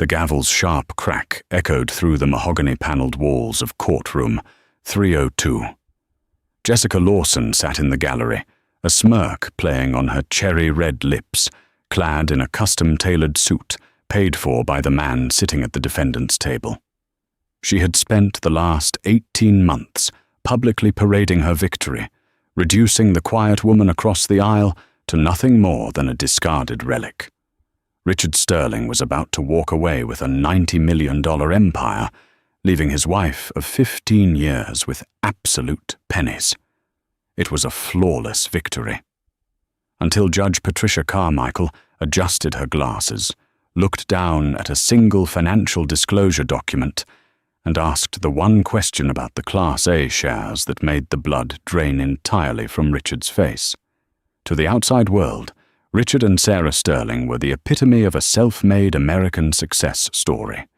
The gavel's sharp crack echoed through the mahogany-paneled walls of Courtroom 302. Jessica Lawson sat in the gallery, a smirk playing on her cherry-red lips, clad in a custom-tailored suit paid for by the man sitting at the defendant's table. She had spent the last 18 months publicly parading her victory, reducing the quiet woman across the aisle to nothing more than a discarded relic. Richard Sterling was about to walk away with a $90 million empire, leaving his wife of 15 years with absolute pennies. It was a flawless victory. Until Judge Patricia Carmichael adjusted her glasses, looked down at a single financial disclosure document, and asked the one question about the Class A shares that made the blood drain entirely from Richard's face. To the outside world, Richard and Sarah Sterling were the epitome of a self-made American success story.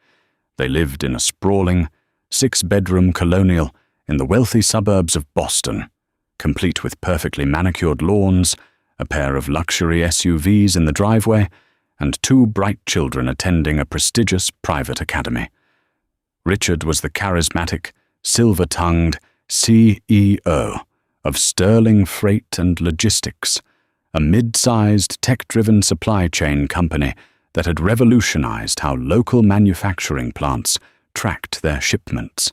They lived in a sprawling, 6-bedroom colonial in the wealthy suburbs of Boston, complete with perfectly manicured lawns, a pair of luxury SUVs in the driveway, and 2 bright children attending a prestigious private academy. Richard was the charismatic, silver-tongued CEO of Sterling Freight and Logistics, a mid-sized, tech-driven supply chain company that had revolutionized how local manufacturing plants tracked their shipments.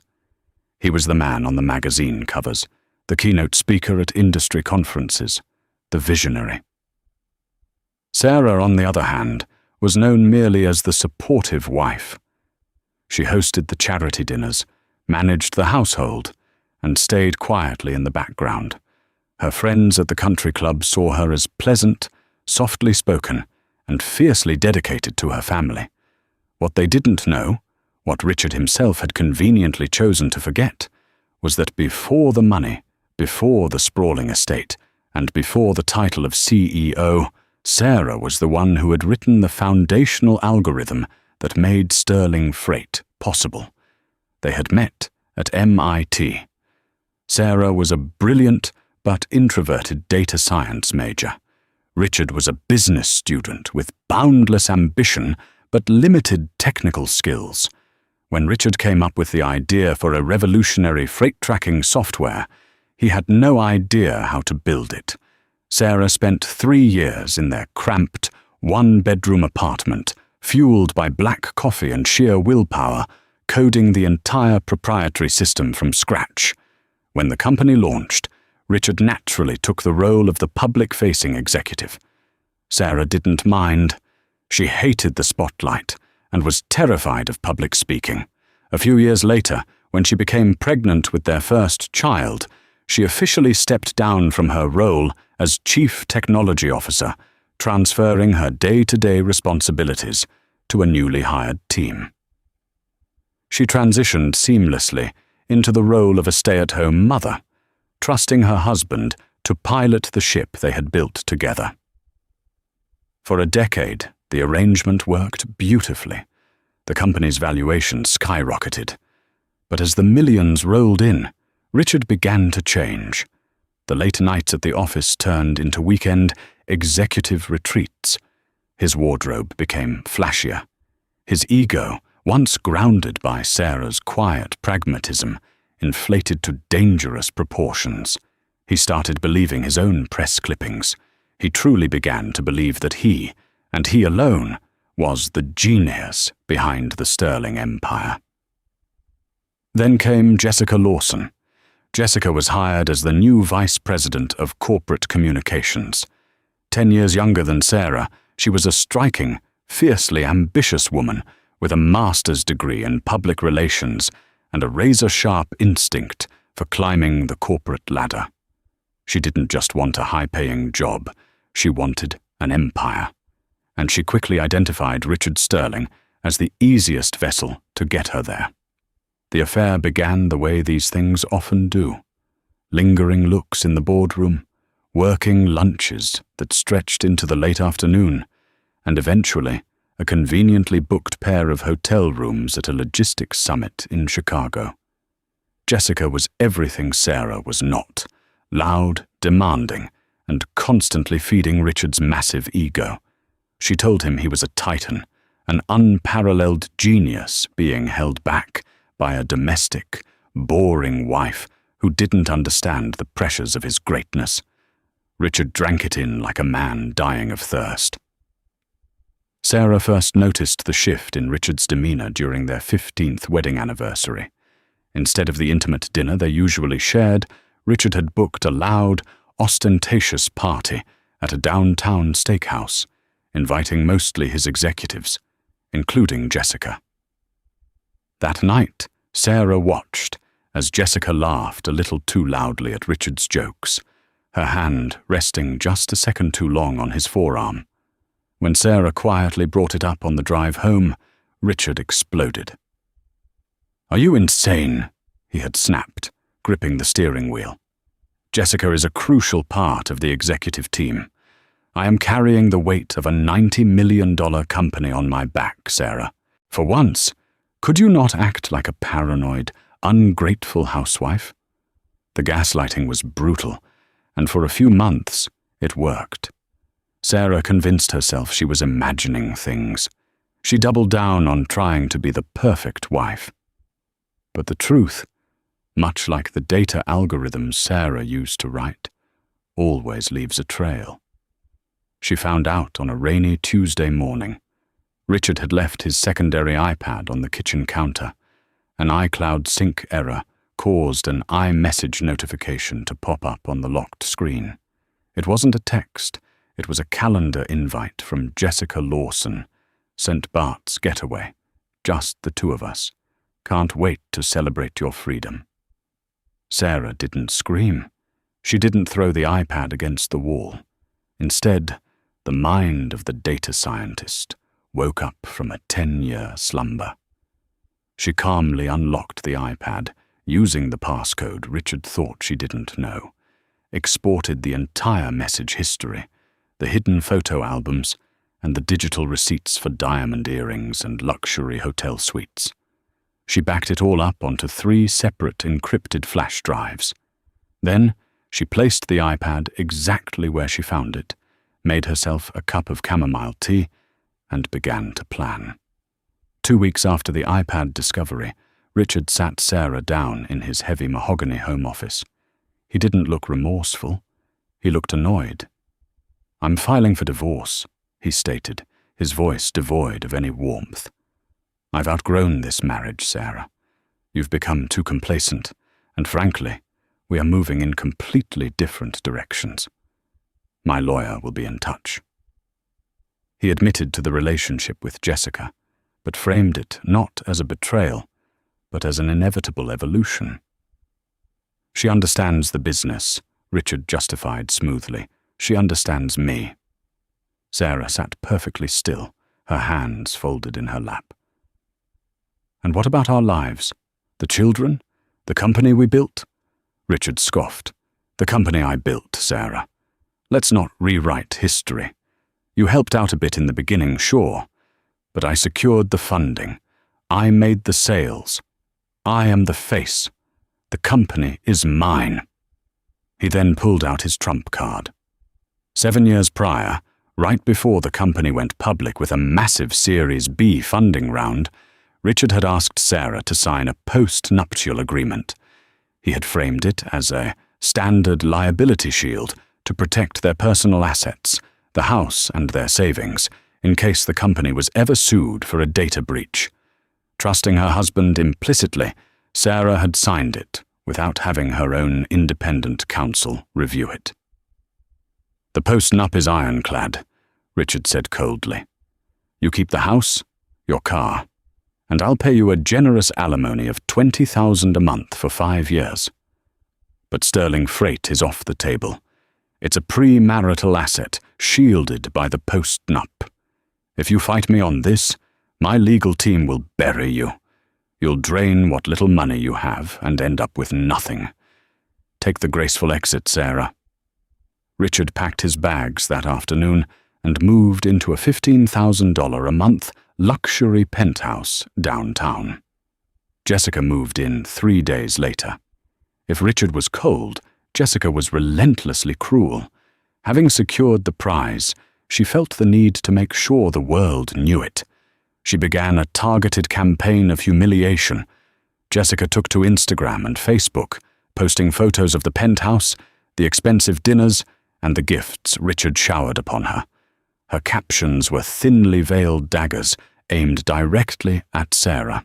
He was the man on the magazine covers, the keynote speaker at industry conferences, the visionary. Sarah, on the other hand, was known merely as the supportive wife. She hosted the charity dinners, managed the household, and stayed quietly in the background. Her friends at the country club saw her as pleasant, softly spoken, and fiercely dedicated to her family. What they didn't know, what Richard himself had conveniently chosen to forget, was that before the money, before the sprawling estate, and before the title of CEO, Sarah was the one who had written the foundational algorithm that made Sterling Freight possible. They had met at MIT. Sarah was a brilliant but introverted data science major. Richard was a business student with boundless ambition but limited technical skills. When Richard came up with the idea for a revolutionary freight tracking software, he had no idea how to build it. Sarah spent 3 years in their cramped, 1-bedroom apartment, fueled by black coffee and sheer willpower, coding the entire proprietary system from scratch. When the company launched, Richard naturally took the role of the public-facing executive. Sarah didn't mind. She hated the spotlight and was terrified of public speaking. A few years later, when she became pregnant with their first child, she officially stepped down from her role as Chief Technology Officer, transferring her day-to-day responsibilities to a newly hired team. She transitioned seamlessly into the role of a stay-at-home mother, trusting her husband to pilot the ship they had built together. For a decade, the arrangement worked beautifully. The company's valuation skyrocketed. But as the millions rolled in, Richard began to change. The late nights at the office turned into weekend executive retreats. His wardrobe became flashier. His ego, once grounded by Sarah's quiet pragmatism, inflated to dangerous proportions. He started believing his own press clippings. He truly began to believe that he, and he alone, was the genius behind the Sterling Empire. Then came Jessica Lawson. Jessica was hired as the new vice president of corporate communications. 10 years younger than Sarah, she was a striking, fiercely ambitious woman with a master's degree in public relations and a razor-sharp instinct for climbing the corporate ladder. She didn't just want a high-paying job, she wanted an empire. And she quickly identified Richard Sterling as the easiest vessel to get her there. The affair began the way these things often do. Lingering looks in the boardroom, working lunches that stretched into the late afternoon, and eventually a conveniently booked pair of hotel rooms at a logistics summit in Chicago. Jessica was everything Sarah was not, loud, demanding, and constantly feeding Richard's massive ego. She told him he was a titan, an unparalleled genius being held back by a domestic, boring wife who didn't understand the pressures of his greatness. Richard drank it in like a man dying of thirst. Sarah first noticed the shift in Richard's demeanor during their 15th wedding anniversary. Instead of the intimate dinner they usually shared, Richard had booked a loud, ostentatious party at a downtown steakhouse, inviting mostly his executives, including Jessica. That night, Sarah watched as Jessica laughed a little too loudly at Richard's jokes, her hand resting just a second too long on his forearm. When Sarah quietly brought it up on the drive home, Richard exploded. "Are you insane?" he had snapped, gripping the steering wheel. "Jessica is a crucial part of the executive team. I am carrying the weight of a $90 million company on my back, Sarah. For once, could you not act like a paranoid, ungrateful housewife?" The gaslighting was brutal, and for a few months, it worked. Sarah convinced herself she was imagining things. She doubled down on trying to be the perfect wife. But the truth, much like the data algorithms Sarah used to write, always leaves a trail. She found out on a rainy Tuesday morning. Richard had left his secondary iPad on the kitchen counter. An iCloud sync error caused an iMessage notification to pop up on the locked screen. It wasn't a text. It was a calendar invite from Jessica Lawson. "St. Bart's getaway. Just the two of us. Can't wait to celebrate your freedom." Sarah didn't scream. She didn't throw the iPad against the wall. Instead, the mind of the data scientist woke up from a 10-year slumber. She calmly unlocked the iPad, using the passcode Richard thought she didn't know, exported the entire message history, the hidden photo albums, and the digital receipts for diamond earrings and luxury hotel suites. She backed it all up onto 3 separate encrypted flash drives. Then, she placed the iPad exactly where she found it, made herself a cup of chamomile tea, and began to plan. 2 weeks after the iPad discovery, Richard sat Sarah down in his heavy mahogany home office. He didn't look remorseful. He looked annoyed. "I'm filing for divorce," he stated, his voice devoid of any warmth. "I've outgrown this marriage, Sarah. You've become too complacent, and frankly, we are moving in completely different directions. My lawyer will be in touch." He admitted to the relationship with Jessica, but framed it not as a betrayal, but as an inevitable evolution. "She understands the business," Richard justified smoothly. "She understands me." Sarah sat perfectly still, her hands folded in her lap. "And what about our lives? The children? The company we built?" Richard scoffed. "The company I built, Sarah. Let's not rewrite history. You helped out a bit in the beginning, sure, but I secured the funding. I made the sales. I am the face. The company is mine." He then pulled out his trump card. 7 years prior, right before the company went public with a massive Series B funding round, Richard had asked Sarah to sign a post-nuptial agreement. He had framed it as a standard liability shield to protect their personal assets, the house and their savings, in case the company was ever sued for a data breach. Trusting her husband implicitly, Sarah had signed it without having her own independent counsel review it. "The post-nup is ironclad," Richard said coldly. "You keep the house, your car, and I'll pay you a generous alimony of $20,000 a month for 5 years. But sterling freight is off the table. It's a premarital asset, shielded by the post-nup. If you fight me on this, my legal team will bury you. You'll drain what little money you have and end up with nothing. Take the graceful exit, Sarah." Richard packed his bags that afternoon and moved into a $15,000 a month luxury penthouse downtown. Jessica moved in 3 days later. If Richard was cold, Jessica was relentlessly cruel. Having secured the prize, she felt the need to make sure the world knew it. She began a targeted campaign of humiliation. Jessica took to Instagram and Facebook, posting photos of the penthouse, the expensive dinners, and the gifts Richard showered upon her. Her captions were thinly veiled daggers aimed directly at Sarah.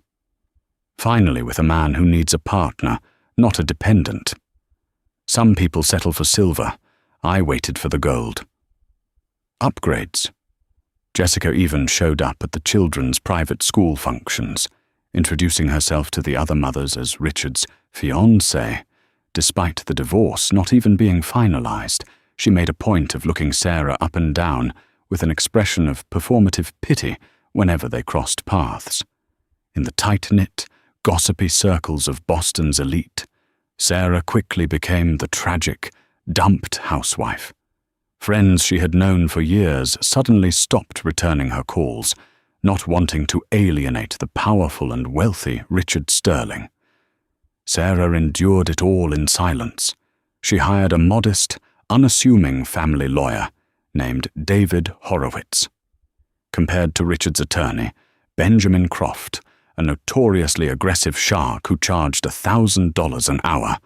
Finally, with a man who needs a partner, not a dependent. Some people settle for silver. I waited for the gold. Upgrades. Jessica even showed up at the children's private school functions, introducing herself to the other mothers as Richard's fiancée. Despite the divorce not even being finalized, she made a point of looking Sarah up and down with an expression of performative pity whenever they crossed paths. In the tight-knit, gossipy circles of Boston's elite, Sarah quickly became the tragic, dumped housewife. Friends she had known for years suddenly stopped returning her calls, not wanting to alienate the powerful and wealthy Richard Sterling. Sarah endured it all in silence. She hired a modest, unassuming family lawyer named David Horowitz. Compared to Richard's attorney, Benjamin Croft, a notoriously aggressive shark who charged $1,000 an hour,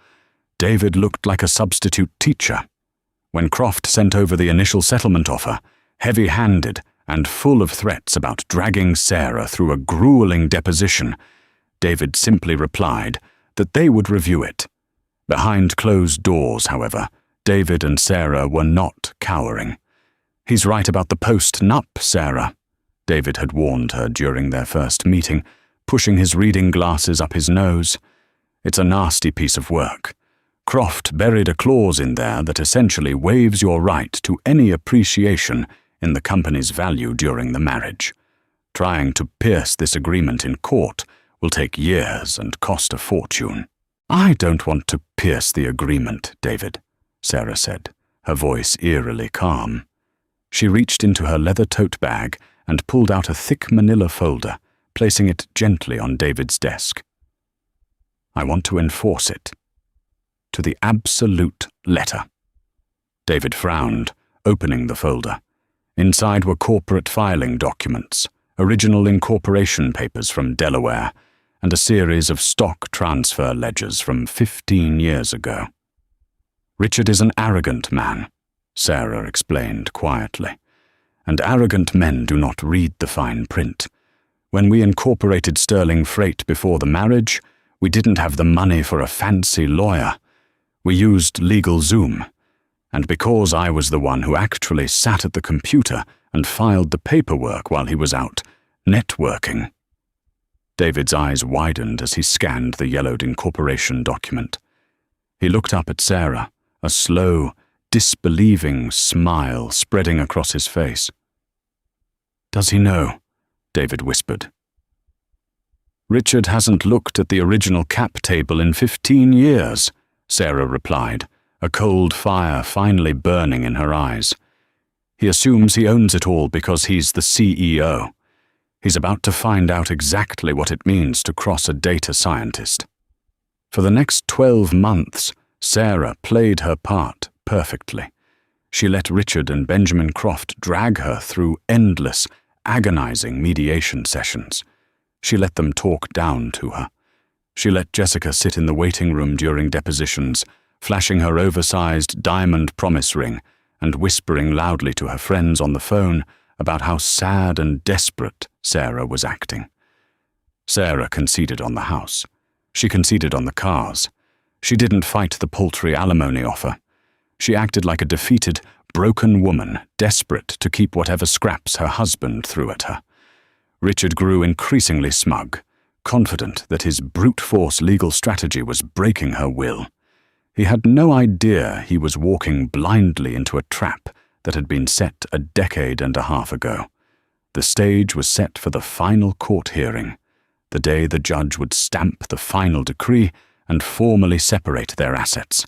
David looked like a substitute teacher. When Croft sent over the initial settlement offer, heavy-handed and full of threats about dragging Sarah through a grueling deposition, David simply replied that they would review it. Behind closed doors, however, David and Sarah were not cowering. "He's right about the post-nup, Sarah," David had warned her during their first meeting, pushing his reading glasses up his nose. "It's a nasty piece of work. Croft buried a clause in there that essentially waives your right to any appreciation in the company's value during the marriage. Trying to pierce this agreement in court will take years and cost a fortune." "I don't want to pierce the agreement, David," Sarah said, her voice eerily calm. She reached into her leather tote bag and pulled out a thick manila folder, placing it gently on David's desk. "I want to enforce it. To the absolute letter." David frowned, opening the folder. Inside were corporate filing documents, original incorporation papers from Delaware, and a series of stock transfer ledgers from 15 years ago. "Richard is an arrogant man," Sarah explained quietly, "and arrogant men do not read the fine print. When we incorporated Sterling Freight before the marriage, we didn't have the money for a fancy lawyer. We used LegalZoom, and because I was the one who actually sat at the computer and filed the paperwork while he was out networking." David's eyes widened as he scanned the yellowed incorporation document. He looked up at Sarah, a slow, disbelieving smile spreading across his face. "Does he know?" David whispered. "Richard hasn't looked at the original cap table in 15 years, Sarah replied, a cold fire finally burning in her eyes. "He assumes he owns it all because he's the CEO. He's about to find out exactly what it means to cross a data scientist." For the next 12 months, Sarah played her part perfectly. She let Richard and Benjamin Croft drag her through endless, agonizing mediation sessions. She let them talk down to her. She let Jessica sit in the waiting room during depositions, flashing her oversized diamond promise ring and whispering loudly to her friends on the phone about how sad and desperate Sarah was acting. Sarah conceded on the house. She conceded on the cars. She didn't fight the paltry alimony offer. She acted like a defeated, broken woman, desperate to keep whatever scraps her husband threw at her. Richard grew increasingly smug, confident that his brute force legal strategy was breaking her will. He had no idea he was walking blindly into a trap that had been set a decade and a half ago. The stage was set for the final court hearing, the day the judge would stamp the final decree and formally separate their assets.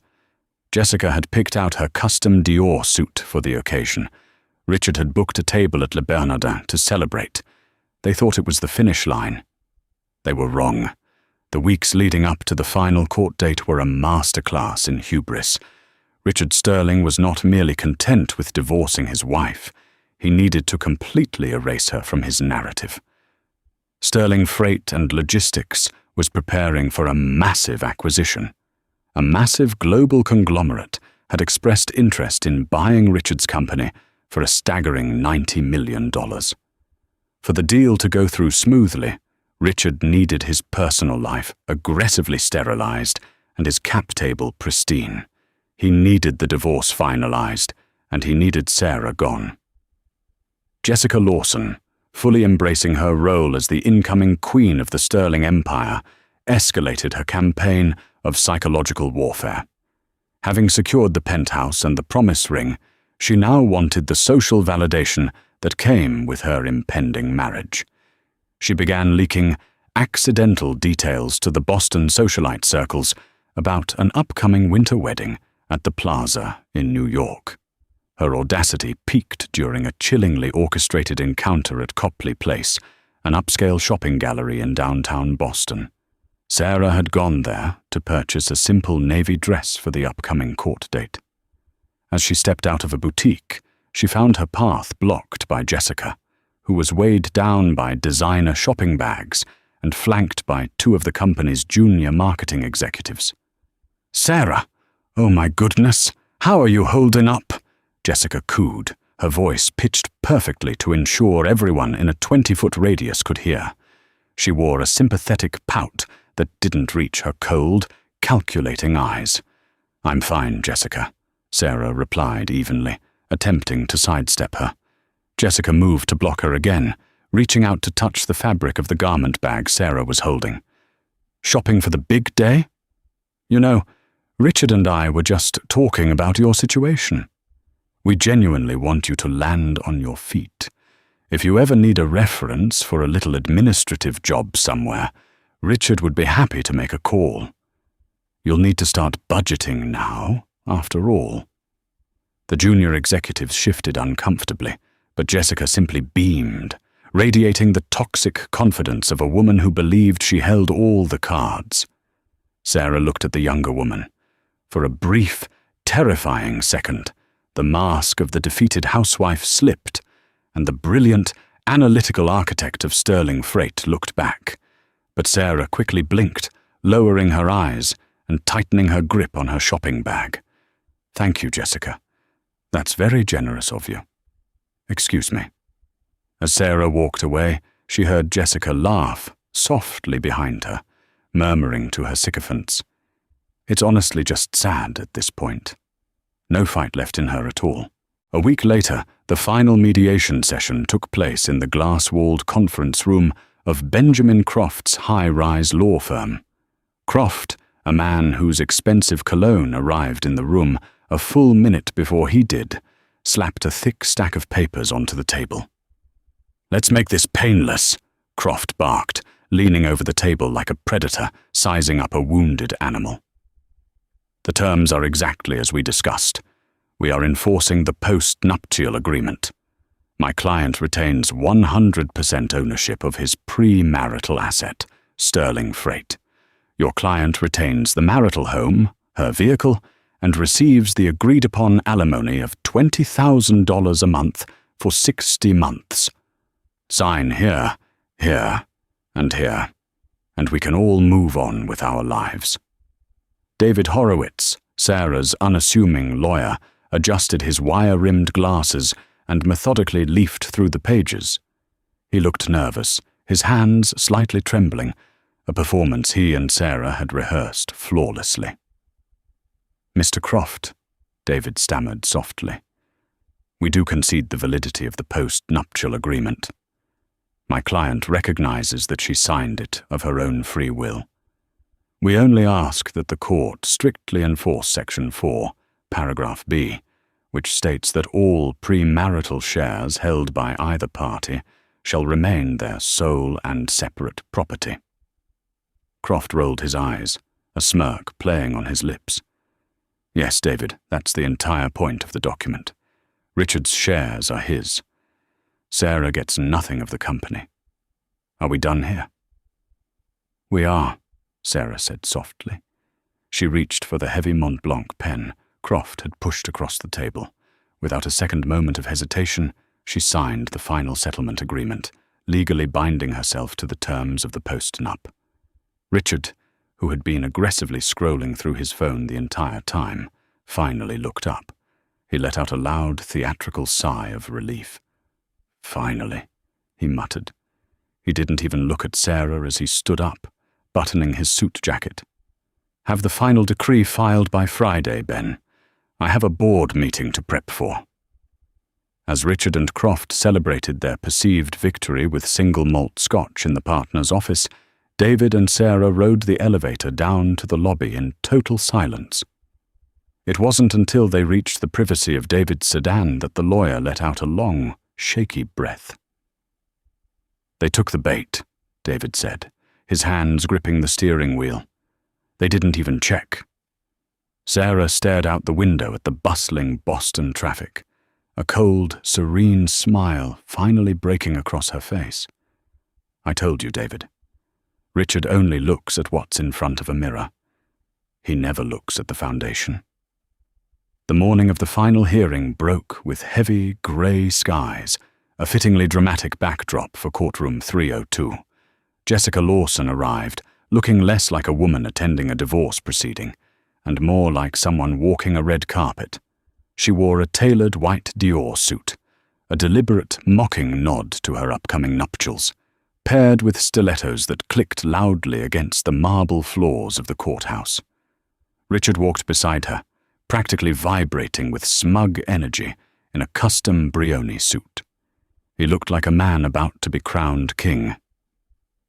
Jessica had picked out her custom Dior suit for the occasion. Richard had booked a table at Le Bernardin to celebrate. They thought it was the finish line. They were wrong. The weeks leading up to the final court date were a masterclass in hubris. Richard Sterling was not merely content with divorcing his wife. He needed to completely erase her from his narrative. Sterling Freight and Logistics was preparing for a massive acquisition. A massive global conglomerate had expressed interest in buying Richard's company for a staggering $90 million. For the deal to go through smoothly, Richard needed his personal life aggressively sterilized and his cap table pristine. He needed the divorce finalized, and he needed Sarah gone. Jessica Lawson, fully embracing her role as the incoming queen of the Sterling Empire, escalated her campaign of psychological warfare. Having secured the penthouse and the promise ring, she now wanted the social validation that came with her impending marriage. She began leaking accidental details to the Boston socialite circles about an upcoming winter wedding at the Plaza in New York. Her audacity peaked during a chillingly orchestrated encounter at Copley Place, an upscale shopping gallery in downtown Boston. Sarah had gone there to purchase a simple navy dress for the upcoming court date. As she stepped out of a boutique, she found her path blocked by Jessica, who was weighed down by designer shopping bags and flanked by two of the company's junior marketing executives. "Sarah, oh my goodness, how are you holding up?" Jessica cooed, her voice pitched perfectly to ensure everyone in a 20-foot radius could hear. She wore a sympathetic pout that didn't reach her cold, calculating eyes. "I'm fine, Jessica," Sarah replied evenly, attempting to sidestep her. Jessica moved to block her again, reaching out to touch the fabric of the garment bag Sarah was holding. "Shopping for the big day? You know, Richard and I were just talking about your situation. We genuinely want you to land on your feet. If you ever need a reference for a little administrative job somewhere, Richard would be happy to make a call. You'll need to start budgeting now, after all." The junior executives shifted uncomfortably, but Jessica simply beamed, radiating the toxic confidence of a woman who believed she held all the cards. Sarah looked at the younger woman. For a brief, terrifying second, the mask of the defeated housewife slipped, and the brilliant, analytical architect of Sterling Freight looked back. But Sarah quickly blinked, lowering her eyes and tightening her grip on her shopping bag. "Thank you, Jessica. That's very generous of you. Excuse me." As Sarah walked away, she heard Jessica laugh softly behind her, murmuring to her sycophants, "It's honestly just sad at this point." No fight left in her at all. A week later, the final mediation session took place in the glass-walled conference room of Benjamin Croft's high-rise law firm. Croft, a man whose expensive cologne arrived in the room a full minute before he did, slapped a thick stack of papers onto the table. "Let's make this painless," Croft barked, leaning over the table like a predator, sizing up a wounded animal. "The terms are exactly as we discussed. We are enforcing the post-nuptial agreement. My client retains 100% ownership of his pre-marital asset, Sterling Freight. Your client retains the marital home, her vehicle, and receives the agreed-upon alimony of $20,000 a month for 60 months. Sign here, here, and here, and we can all move on with our lives." David Horowitz, Sarah's unassuming lawyer, adjusted his wire-rimmed glasses and methodically leafed through the pages. He looked nervous, his hands slightly trembling, a performance he and Sarah had rehearsed flawlessly. "Mr. Croft," David stammered softly, "we do concede the validity of the post-nuptial agreement. My client recognizes that she signed it of her own free will. We only ask that the court strictly enforce Section 4, Paragraph B, which states that all premarital shares held by either party shall remain their sole and separate property." Croft rolled his eyes, a smirk playing on his lips. "Yes, David, that's the entire point of the document. Richard's shares are his. Sarah gets nothing of the company. Are we done here?" "We are," Sarah said softly. She reached for the heavy Mont Blanc pen Croft had pushed across the table. Without a second moment of hesitation, she signed the final settlement agreement, legally binding herself to the terms of the post-nup. Richard, who had been aggressively scrolling through his phone the entire time, finally looked up. He let out a loud, theatrical sigh of relief. "Finally," he muttered. He didn't even look at Sarah as he stood up, buttoning his suit jacket. "Have the final decree filed by Friday, Ben. I have a board meeting to prep for." As Richard and Croft celebrated their perceived victory with single malt scotch in the partner's office, David and Sarah rode the elevator down to the lobby in total silence. It wasn't until they reached the privacy of David's sedan that the lawyer let out a long, shaky breath. "They took the bait," David said, his hands gripping the steering wheel. "They didn't even check." Sarah stared out the window at the bustling Boston traffic, a cold, serene smile finally breaking across her face. "I told you, David. Richard only looks at what's in front of a mirror. He never looks at the foundation." The morning of the final hearing broke with heavy, grey skies, a fittingly dramatic backdrop for Courtroom 302. Jessica Lawson arrived, looking less like a woman attending a divorce proceeding, and more like someone walking a red carpet. She wore a tailored white Dior suit, a deliberate, mocking nod to her upcoming nuptials, paired with stilettos that clicked loudly against the marble floors of the courthouse. Richard walked beside her, practically vibrating with smug energy in a custom Brioni suit. He looked like a man about to be crowned king.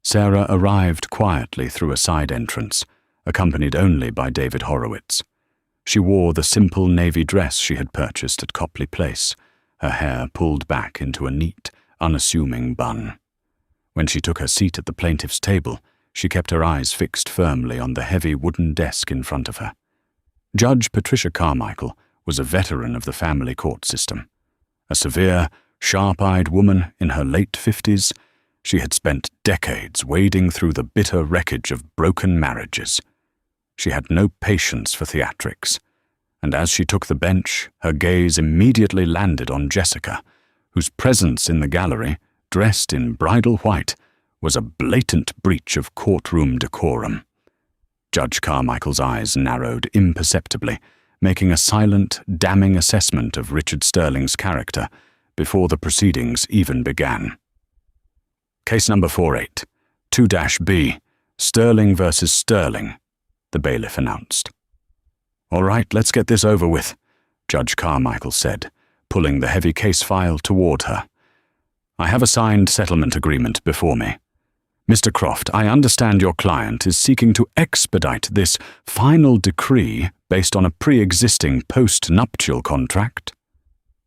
Sarah arrived quietly through a side entrance, accompanied only by David Horowitz. She wore the simple navy dress she had purchased at Copley Place, her hair pulled back into a neat, unassuming bun. When she took her seat at the plaintiff's table, she kept her eyes fixed firmly on the heavy wooden desk in front of her. Judge Patricia Carmichael was a veteran of the family court system. A severe, sharp-eyed woman in her late 50s, she had spent decades wading through the bitter wreckage of broken marriages. She had no patience for theatrics, and as she took the bench, her gaze immediately landed on Jessica, whose presence in the gallery, dressed in bridal white, was a blatant breach of courtroom decorum. Judge Carmichael's eyes narrowed imperceptibly, making a silent, damning assessment of Richard Sterling's character before the proceedings even began. "Case number 48, 2-B, Sterling versus Sterling," the bailiff announced. "All right, let's get this over with," Judge Carmichael said, pulling the heavy case file toward her. "I have a signed settlement agreement before me. Mr. Croft, I understand your client is seeking to expedite this final decree based on a pre-existing post-nuptial contract."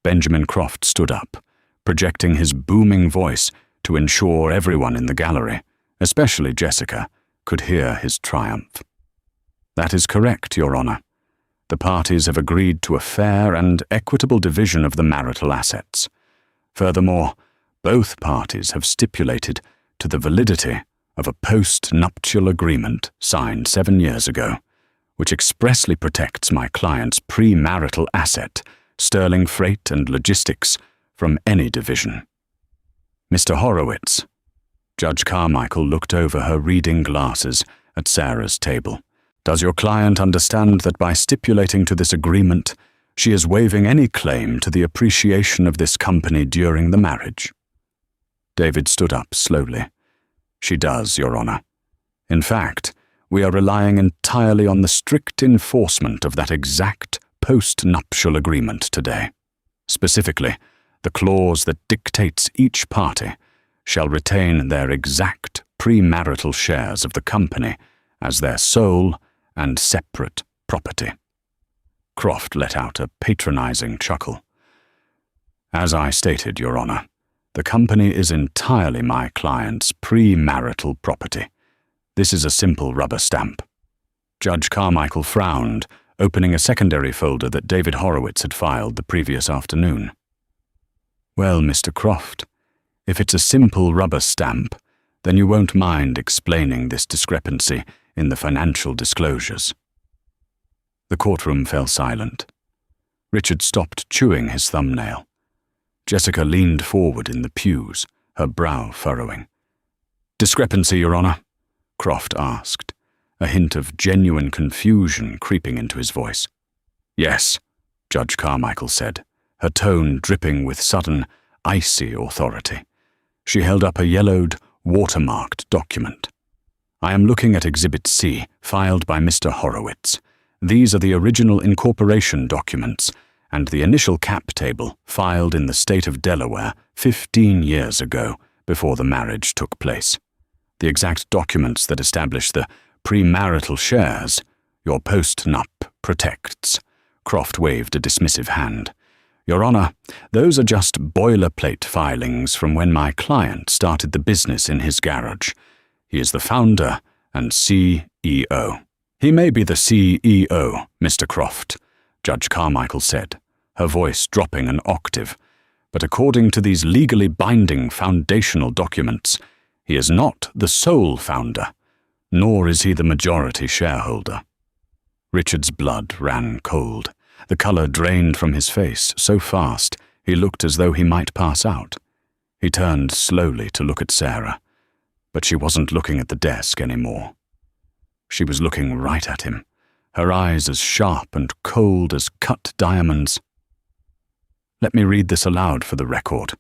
Benjamin Croft stood up, projecting his booming voice to ensure everyone in the gallery, especially Jessica, could hear his triumph. "That is correct, Your Honor. The parties have agreed to a fair and equitable division of the marital assets. Furthermore, both parties have stipulated to the validity of a post-nuptial agreement signed 7 years ago, which expressly protects my client's pre-marital asset, Sterling Freight and Logistics, from any division. Mr. Horowitz." Judge Carmichael looked over her reading glasses at Sarah's table. "Does your client understand that by stipulating to this agreement, she is waiving any claim to the appreciation of this company during the marriage?" David stood up slowly. "She does, Your Honor. In fact, we are relying entirely on the strict enforcement of that exact post-nuptial agreement today. Specifically, the clause that dictates each party shall retain their exact premarital shares of the company as their sole and separate property." Croft let out a patronizing chuckle. "As I stated, Your Honor, the company is entirely my client's premarital property. This is a simple rubber stamp." Judge Carmichael frowned, opening a secondary folder that David Horowitz had filed the previous afternoon. "Well, Mr. Croft, if it's a simple rubber stamp, then you won't mind explaining this discrepancy in the financial disclosures." The courtroom fell silent. Richard stopped chewing his thumbnail. Jessica leaned forward in the pews, her brow furrowing. "Discrepancy, Your Honor?" Croft asked, a hint of genuine confusion creeping into his voice. "Yes," Judge Carmichael said, her tone dripping with sudden, icy authority. She held up a yellowed, watermarked document. "I am looking at Exhibit C, filed by Mr. Horowitz. These are the original incorporation documents, and the initial cap table filed in the state of Delaware 15 years ago, before the marriage took place. The exact documents that establish the premarital shares your post-nup protects." Croft waved a dismissive hand. "Your Honor, those are just boilerplate filings from when my client started the business in his garage. He is the founder and CEO. He may be the CEO, Mr. Croft," Judge Carmichael said, her voice dropping an octave, "but according to these legally binding foundational documents, he is not the sole founder, nor is he the majority shareholder." Richard's blood ran cold. The color drained from his face so fast he looked as though he might pass out. He turned slowly to look at Sarah, but she wasn't looking at the desk anymore. She was looking right at him, her eyes as sharp and cold as cut diamonds. "Let me read this aloud for the record,"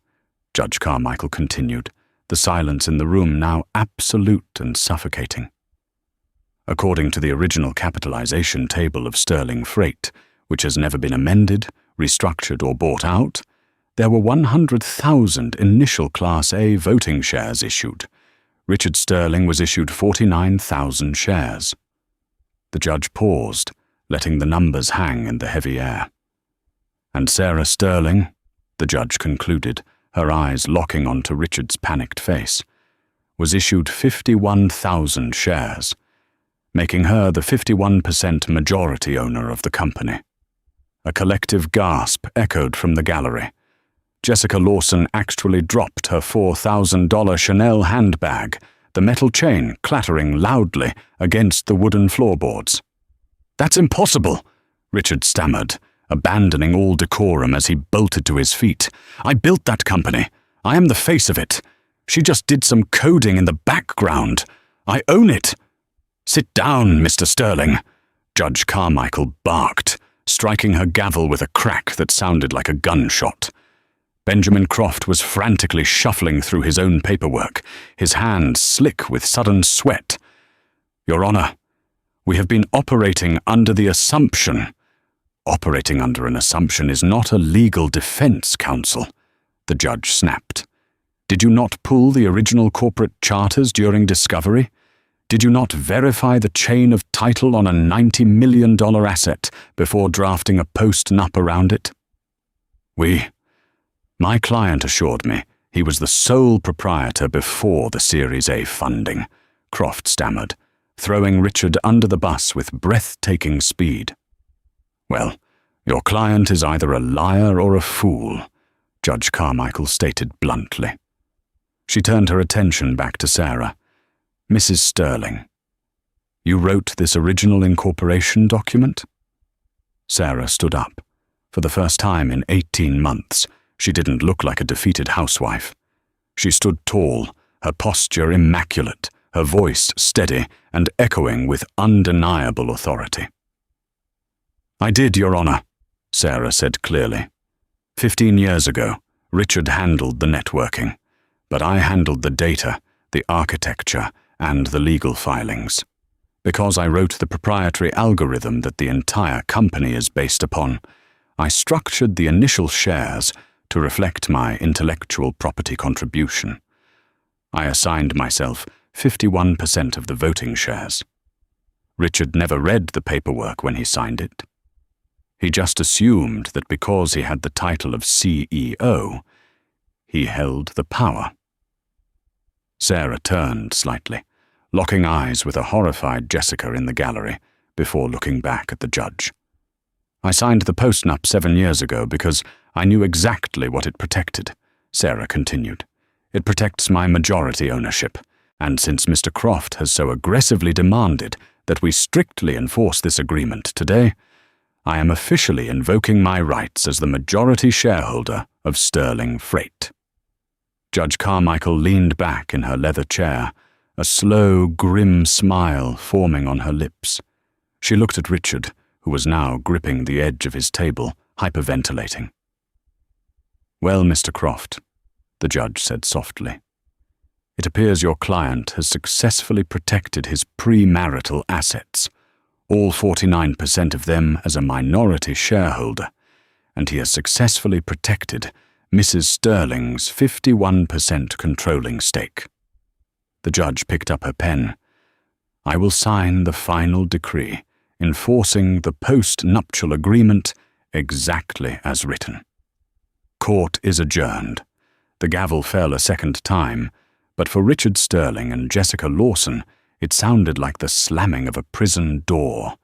Judge Carmichael continued, the silence in the room now absolute and suffocating. "According to the original capitalization table of sterling freight, which has never been amended, restructured, or bought out, there were 100,000 initial Class A voting shares issued. Richard Sterling was issued 49,000 shares. The judge paused, letting the numbers hang in the heavy air. "And Sarah Sterling," the judge concluded, her eyes locking onto Richard's panicked face, "was issued 51,000 shares, making her the 51% majority owner of the company." A collective gasp echoed from the gallery. Jessica Lawson actually dropped her $4,000 Chanel handbag, the metal chain clattering loudly against the wooden floorboards. "That's impossible," Richard stammered, abandoning all decorum as he bolted to his feet. "I built that company. I am the face of it. She just did some coding in the background. I own it." "Sit down, Mr. Sterling," Judge Carmichael barked, striking her gavel with a crack that sounded like a gunshot. Benjamin Croft was frantically shuffling through his own paperwork, his hands slick with sudden sweat. "Your Honor, we have been operating under the assumption—" "Operating under an assumption is not a legal defense, counsel," the judge snapped. "Did you not pull the original corporate charters during discovery? Did you not verify the chain of title on a $90 million asset before drafting a post-nup around it?" My client assured me he was the sole proprietor before the Series A funding," Croft stammered, throwing Richard under the bus with breathtaking speed. "Well, your client is either a liar or a fool," Judge Carmichael stated bluntly. She turned her attention back to Sarah. "Mrs. Sterling, you wrote this original incorporation document?" Sarah stood up. For the first time in 18 months, she didn't look like a defeated housewife. She stood tall, her posture immaculate, her voice steady and echoing with undeniable authority. "I did, Your Honor," Sarah said clearly. 15 years ago, Richard handled the networking, but I handled the data, the architecture, and the legal filings. Because I wrote the proprietary algorithm that the entire company is based upon, I structured the initial shares to reflect my intellectual property contribution. I assigned myself 51% of the voting shares. Richard never read the paperwork when he signed it. He just assumed that because he had the title of CEO, he held the power. Sarah turned slightly, locking eyes with a horrified Jessica in the gallery before looking back at the judge. "I signed the post-nup 7 years ago because I knew exactly what it protected," Sarah continued. "It protects my majority ownership, and since Mr. Croft has so aggressively demanded that we strictly enforce this agreement today, I am officially invoking my rights as the majority shareholder of Sterling Freight." Judge Carmichael leaned back in her leather chair, a slow, grim smile forming on her lips. She looked at Richard, who was now gripping the edge of his table, hyperventilating. "Well, Mr. Croft," the judge said softly, "it appears your client has successfully protected his premarital assets, all 49% of them as a minority shareholder, and he has successfully protected Mrs. Sterling's 51% controlling stake." The judge picked up her pen. "I will sign the final decree, enforcing the post-nuptial agreement exactly as written." Court is adjourned. The gavel fell a second time, but for Richard Sterling and Jessica Lawson, it sounded like the slamming of a prison door.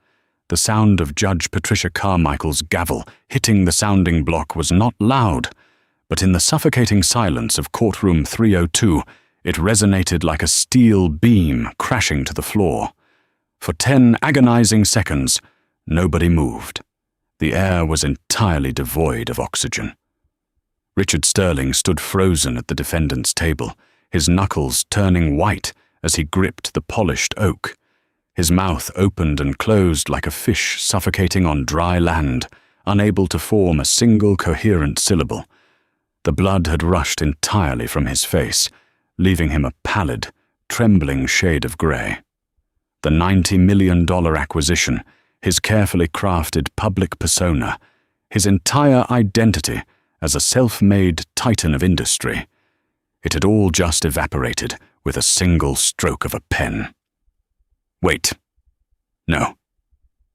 The sound of Judge Patricia Carmichael's gavel hitting the sounding block was not loud, but in the suffocating silence of Courtroom 302, it resonated like a steel beam crashing to the floor. For 10 agonizing seconds, nobody moved. The air was entirely devoid of oxygen. Richard Sterling stood frozen at the defendant's table, his knuckles turning white as he gripped the polished oak. His mouth opened and closed like a fish suffocating on dry land, unable to form a single coherent syllable. The blood had rushed entirely from his face, leaving him a pallid, trembling shade of grey. The $90 million acquisition, his carefully crafted public persona, his entire identity as a self-made titan of industry, it had all just evaporated with a single stroke of a pen. "Wait. No.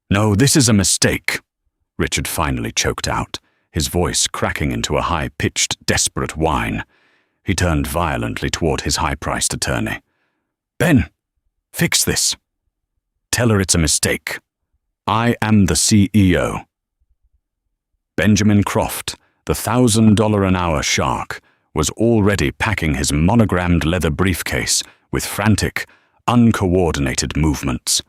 No, this is a mistake," Richard finally choked out, his voice cracking into a high-pitched, desperate whine. He turned violently toward his high-priced attorney. "Ben, fix this. Tell her it's a mistake. I am the CEO." Benjamin Croft, the $1,000-an-hour shark, was already packing his monogrammed leather briefcase with frantic, uncoordinated movements.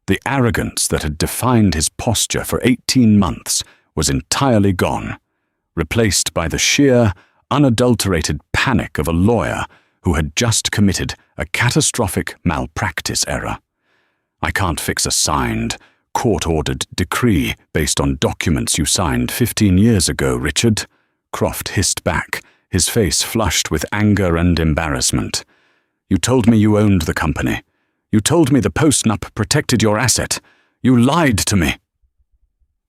The arrogance that had defined his posture for 18 months was entirely gone, replaced by the sheer, unadulterated panic of a lawyer who had just committed a catastrophic malpractice error. "I can't fix a signed, court-ordered decree based on documents you signed 15 years ago, Richard," Croft hissed back, his face flushed with anger and embarrassment. "You told me you owned the company. You told me the post-nup protected your asset. You lied to me."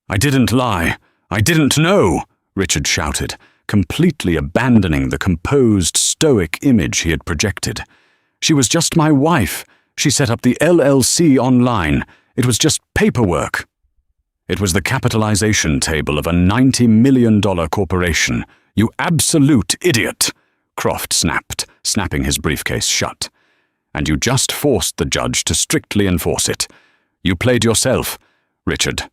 "I didn't lie. I didn't know," Richard shouted, completely abandoning the composed, stoic image he had projected. "She was just my wife. She set up the LLC online. It was just paperwork." "It was the capitalization table of a $90 million corporation. You absolute idiot," Croft snapped, snapping his briefcase shut. "And you just forced the judge to strictly enforce it. You played yourself, Richard.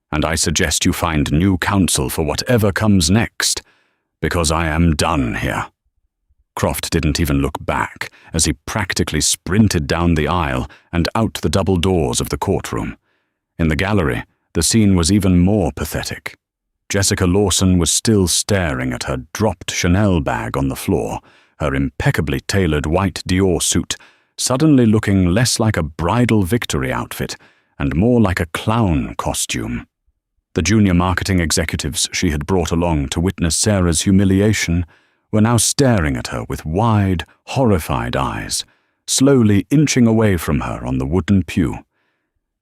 And I suggest you find new counsel for whatever comes next, because I am done here." Croft didn't even look back as he practically sprinted down the aisle and out the double doors of the courtroom. In the gallery, the scene was even more pathetic. Jessica Lawson was still staring at her dropped Chanel bag on the floor, her impeccably tailored white Dior suit suddenly looking less like a bridal victory outfit and more like a clown costume. The junior marketing executives she had brought along to witness Sarah's humiliation were now staring at her with wide, horrified eyes, slowly inching away from her on the wooden pew.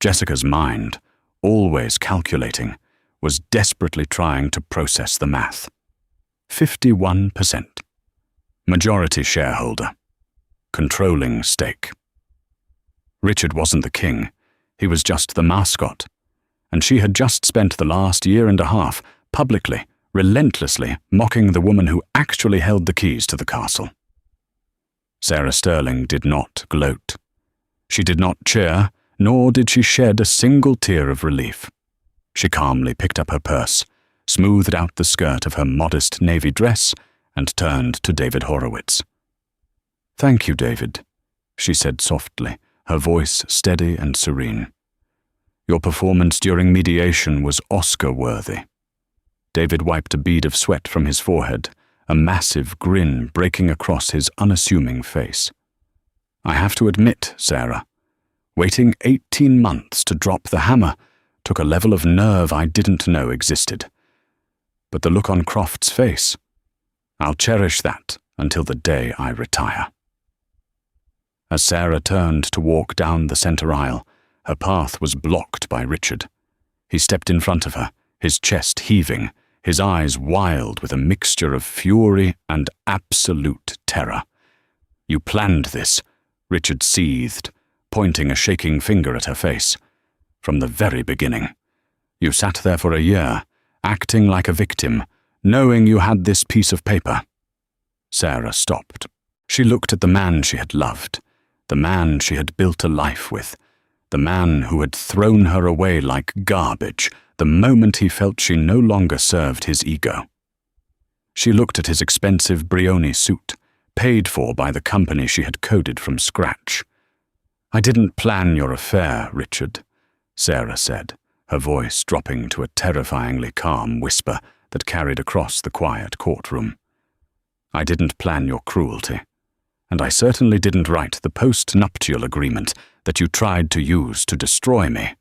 Jessica's mind, always calculating, was desperately trying to process the math. 51%. Majority shareholder. Controlling stake. Richard wasn't the king. He was just the mascot. And she had just spent the last year and a half publicly, relentlessly mocking the woman who actually held the keys to the castle. Sarah Sterling did not gloat. She did not cheer, nor did she shed a single tear of relief. She calmly picked up her purse, smoothed out the skirt of her modest navy dress, and turned to David Horowitz. "Thank you, David," she said softly, her voice steady and serene. "Your performance during mediation was Oscar-worthy." David wiped a bead of sweat from his forehead, a massive grin breaking across his unassuming face. "I have to admit, Sarah, waiting 18 months to drop the hammer took a level of nerve I didn't know existed. But the look on Croft's face, I'll cherish that until the day I retire." As Sarah turned to walk down the center aisle, her path was blocked by Richard. He stepped in front of her, his chest heaving, his eyes wild with a mixture of fury and absolute terror. "You planned this," Richard seethed, pointing a shaking finger at her face. "From the very beginning. You sat there for a year, acting like a victim, knowing you had this piece of paper." Sarah stopped. She looked at the man she had loved, the man she had built a life with, the man who had thrown her away like garbage the moment he felt she no longer served his ego. She looked at his expensive Brioni suit, paid for by the company she had coded from scratch. "I didn't plan your affair, Richard," Sarah said, her voice dropping to a terrifyingly calm whisper that carried across the quiet courtroom. "I didn't plan your cruelty, and I certainly didn't write the post-nuptial agreement that you tried to use to destroy me.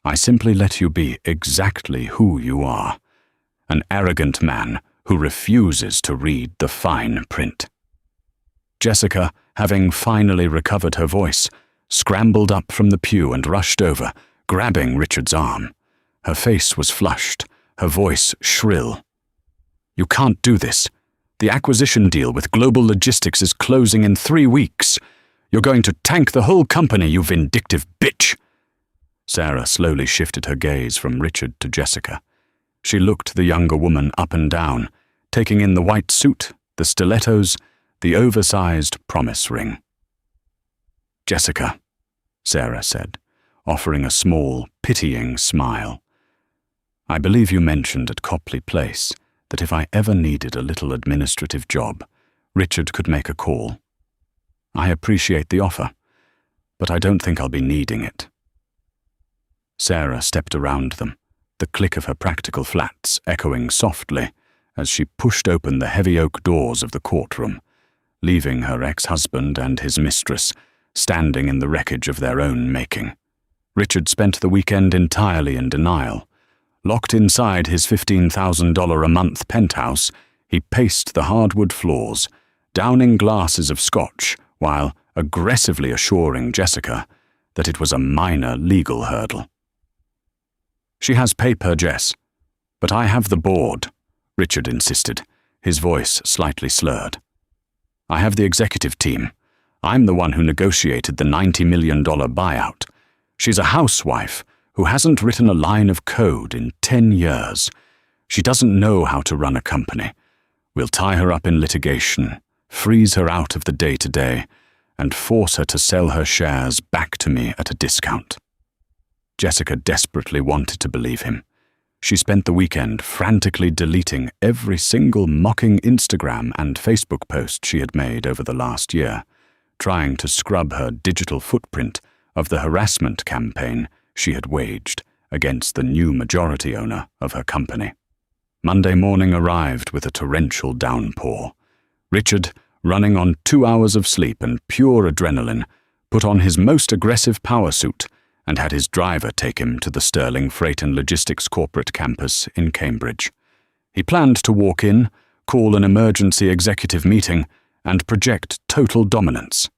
I simply let you be exactly who you are, an arrogant man who refuses to read the fine print." Jessica, having finally recovered her voice, scrambled up from the pew and rushed over, grabbing Richard's arm. Her face was flushed, her voice shrill. "You can't do this. The acquisition deal with Global Logistics is closing in 3 weeks. You're going to tank the whole company, you vindictive bitch." Sarah slowly shifted her gaze from Richard to Jessica. She looked the younger woman up and down, taking in the white suit, the stilettos, the oversized promise ring. "Jessica," Sarah said, offering a small, pitying smile. "I believe you mentioned at Copley Place that if I ever needed a little administrative job, Richard could make a call. I appreciate the offer, but I don't think I'll be needing it." Sarah stepped around them, the click of her practical flats echoing softly as she pushed open the heavy oak doors of the courtroom, leaving her ex-husband and his mistress standing in the wreckage of their own making. Richard spent the weekend entirely in denial. Locked inside his $15,000 a month penthouse, he paced the hardwood floors, downing glasses of scotch while aggressively assuring Jessica that it was a minor legal hurdle. "She has paper, Jess, but I have the board," Richard insisted, his voice slightly slurred. "I have the executive team. I'm the one who negotiated the $90 million buyout. She's a housewife who hasn't written a line of code in 10 years. She doesn't know how to run a company. We'll tie her up in litigation, freeze her out of the day-to-day, and force her to sell her shares back to me at a discount." Jessica desperately wanted to believe him. She spent the weekend frantically deleting every single mocking Instagram and Facebook post she had made over the last year, trying to scrub her digital footprint of the harassment campaign she had waged against the new majority owner of her company. Monday morning arrived with a torrential downpour. Richard, running on 2 hours of sleep and pure adrenaline, put on his most aggressive power suit and had his driver take him to the Sterling Freight and Logistics corporate campus in Cambridge. He planned to walk in, call an emergency executive meeting, and project total dominance.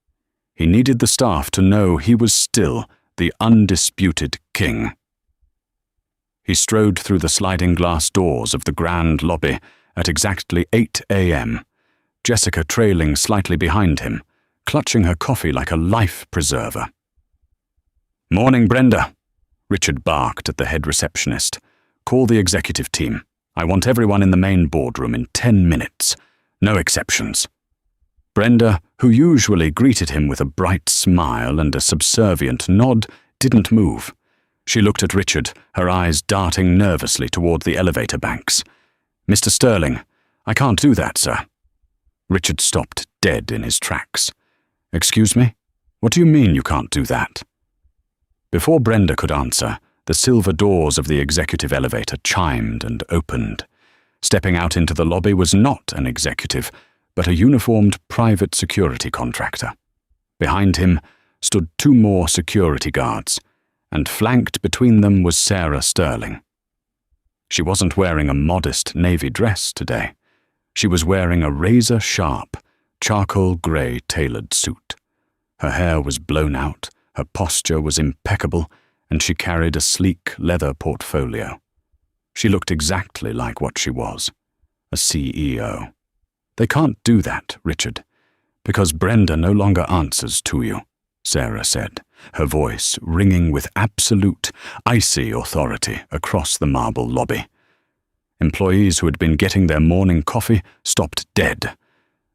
He needed the staff to know he was still the undisputed king. He strode through the sliding glass doors of the grand lobby at exactly 8 a.m., Jessica trailing slightly behind him, clutching her coffee like a life preserver. "Morning, Brenda," Richard barked at the head receptionist. "Call the executive team. I want everyone in the main boardroom in 10 minutes. No exceptions." Brenda, who usually greeted him with a bright smile and a subservient nod, didn't move. She looked at Richard, her eyes darting nervously toward the elevator banks. "Mr. Sterling, I can't do that, sir." Richard stopped dead in his tracks. "Excuse me? What do you mean you can't do that?" Before Brenda could answer, the silver doors of the executive elevator chimed and opened. Stepping out into the lobby was not an executive, but a uniformed private security contractor. Behind him stood 2 more security guards, and flanked between them was Sarah Sterling. She wasn't wearing a modest navy dress today. She was wearing a razor-sharp, charcoal grey tailored suit. Her hair was blown out, her posture was impeccable, and she carried a sleek leather portfolio. She looked exactly like what she was, a CEO. "They can't do that, Richard, because Brenda no longer answers to you," Sarah said, her voice ringing with absolute, icy authority across the marble lobby. Employees who had been getting their morning coffee stopped dead.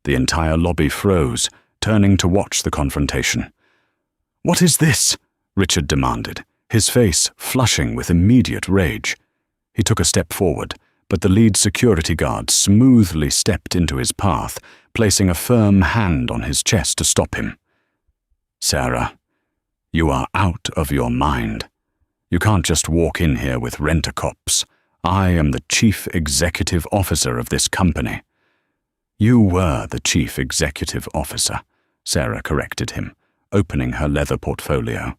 The entire lobby froze, turning to watch the confrontation. "What is this?" Richard demanded, his face flushing with immediate rage. He took a step forward, but the lead security guard smoothly stepped into his path, placing a firm hand on his chest to stop him. "Sarah, you are out of your mind. You can't just walk in here with rent-a-cops. I am the chief executive officer of this company." "You were the chief executive officer," Sarah corrected him, opening her leather portfolio.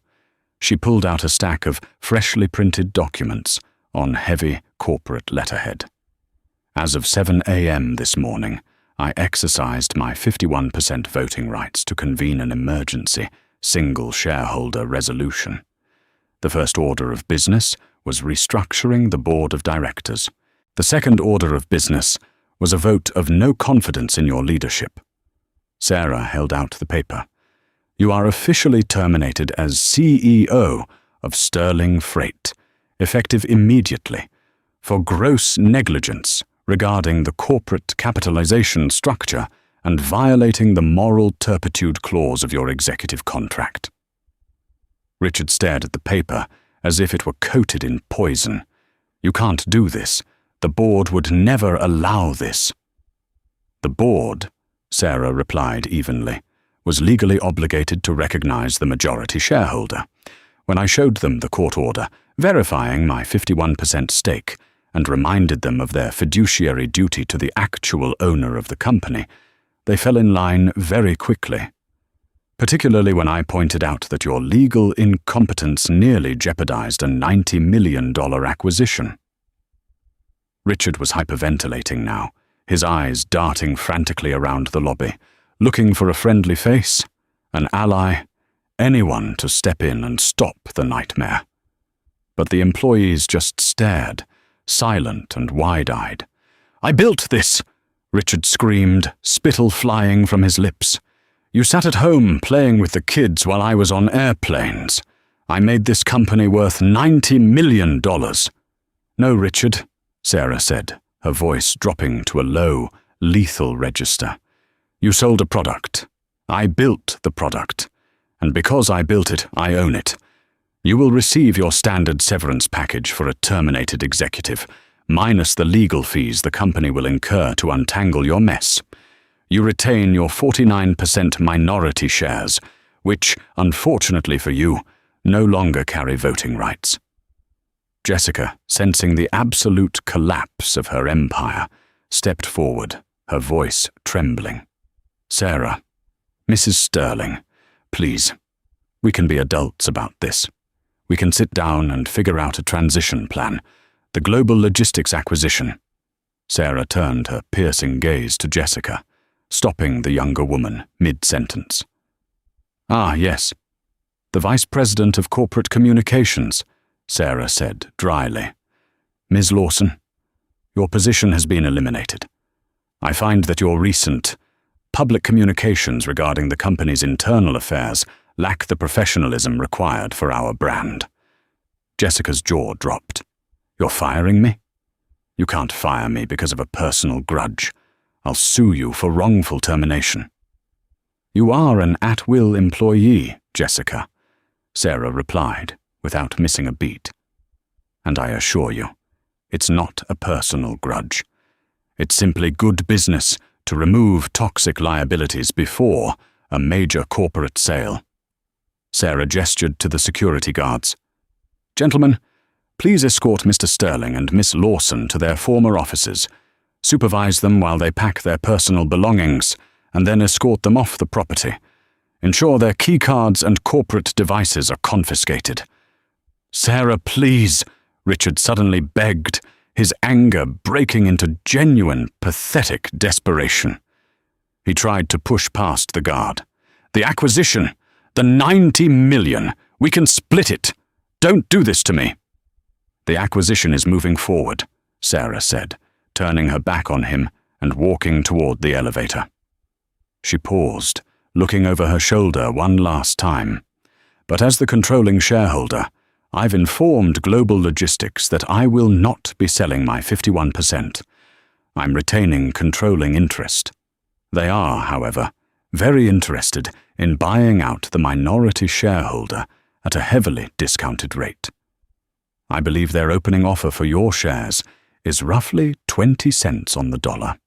She pulled out a stack of freshly printed documents on heavy corporate letterhead. "As of 7 a.m. this morning, I exercised my 51% voting rights to convene an emergency single shareholder resolution. The first order of business was restructuring the board of directors. The second order of business was a vote of no confidence in your leadership." Sarah held out the paper. "You are officially terminated as CEO of Sterling Freight, effective immediately, for gross negligence regarding the corporate capitalization structure and violating the moral turpitude clause of your executive contract." Richard stared at the paper as if it were coated in poison. "You can't do this. The board would never allow this." "The board," Sarah replied evenly, "was legally obligated to recognize the majority shareholder. When I showed them the court order, verifying my 51% stake, and reminded them of their fiduciary duty to the actual owner of the company, they fell in line very quickly. Particularly when I pointed out that your legal incompetence nearly jeopardized a $90 million acquisition." Richard was hyperventilating now, his eyes darting frantically around the lobby, looking for a friendly face, an ally, anyone to step in and stop the nightmare. But the employees just stared, silent and wide-eyed. "I built this!" Richard screamed, spittle flying from his lips. "You sat at home playing with the kids while I was on airplanes. I made this company worth $90 million. "No, Richard," Sarah said, her voice dropping to a low, lethal register. "You sold a product. I built the product. And because I built it, I own it. You will receive your standard severance package for a terminated executive, minus the legal fees the company will incur to untangle your mess. You retain your 49% minority shares, which, unfortunately for you, no longer carry voting rights." Jessica, sensing the absolute collapse of her empire, stepped forward, her voice trembling. "Sarah, Mrs. Sterling, please, we can be adults about this. We can sit down and figure out a transition plan, the global logistics acquisition." Sarah turned her piercing gaze to Jessica, stopping the younger woman mid-sentence. "Ah, yes. The Vice President of Corporate Communications," Sarah said dryly. "Ms. Lawson, your position has been eliminated. I find that your recent public communications regarding the company's internal affairs lack the professionalism required for our brand." Jessica's jaw dropped. "You're firing me? You can't fire me because of a personal grudge. I'll sue you for wrongful termination." "You are an at-will employee, Jessica," Sarah replied, without missing a beat. "And I assure you, it's not a personal grudge. It's simply good business to remove toxic liabilities before a major corporate sale." Sarah gestured to the security guards. "Gentlemen, please escort Mr. Sterling and Miss Lawson to their former offices. Supervise them while they pack their personal belongings, and then escort them off the property. Ensure their keycards and corporate devices are confiscated. "Sarah, please," Richard suddenly begged, his anger breaking into genuine, pathetic desperation. He tried to push past the guard. "The acquisition! The 90 million! We can split it! Don't do this to me!" "The acquisition is moving forward," Sarah said, turning her back on him and walking toward the elevator. She paused, looking over her shoulder one last time. "But as the controlling shareholder, I've informed Global Logistics that I will not be selling my 51%. I'm retaining controlling interest. They are, however, very interested in buying out the minority shareholder at a heavily discounted rate. I believe their opening offer for your shares is roughly 20 cents on the dollar."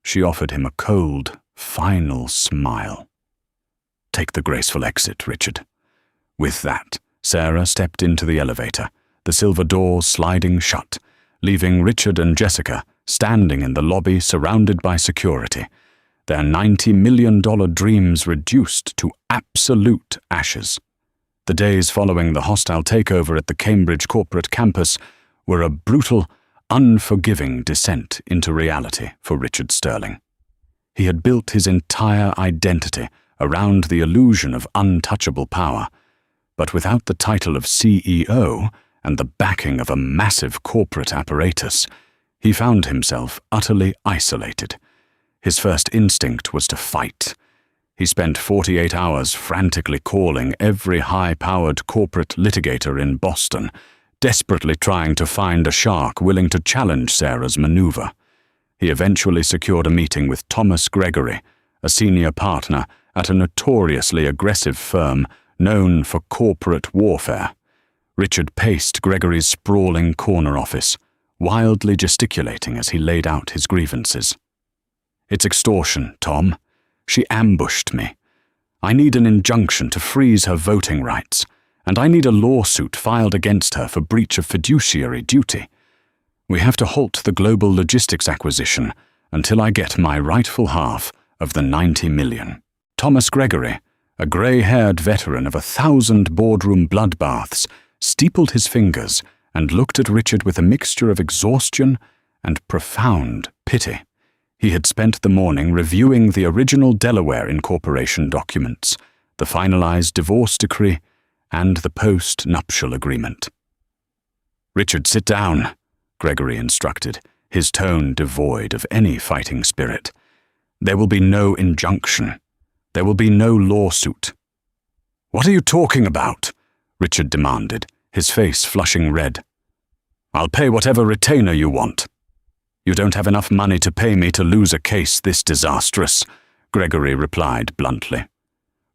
She offered him a cold, final smile. "Take the graceful exit, Richard." With that, Sarah stepped into the elevator, the silver doors sliding shut, leaving Richard and Jessica standing in the lobby surrounded by security, their $90 million dreams reduced to absolute ashes. The days following the hostile takeover at the Cambridge corporate campus were a brutal, unforgiving descent into reality for Richard Sterling. He had built his entire identity around the illusion of untouchable power, but without the title of CEO and the backing of a massive corporate apparatus, he found himself utterly isolated. His first instinct was to fight. He spent 48 hours frantically calling every high-powered corporate litigator in Boston, desperately trying to find a shark willing to challenge Sarah's maneuver. He eventually secured a meeting with Thomas Gregory, a senior partner at a notoriously aggressive firm known for corporate warfare. Richard paced Gregory's sprawling corner office, wildly gesticulating as he laid out his grievances. "It's extortion, Tom. She ambushed me. I need an injunction to freeze her voting rights, and I need a lawsuit filed against her for breach of fiduciary duty. We have to halt the Global Logistics acquisition until I get my rightful half of the 90 million. Thomas Gregory, a grey-haired veteran of 1,000 boardroom bloodbaths, steepled his fingers and looked at Richard with a mixture of exhaustion and profound pity. He had spent the morning reviewing the original Delaware Incorporation documents, the finalized divorce decree, and the post-nuptial agreement. "Richard, sit down," Gregory instructed, his tone devoid of any fighting spirit. "There will be no injunction. There will be no lawsuit." "What are you talking about?" Richard demanded, his face flushing red. "I'll pay whatever retainer you want." "You don't have enough money to pay me to lose a case this disastrous," Gregory replied bluntly.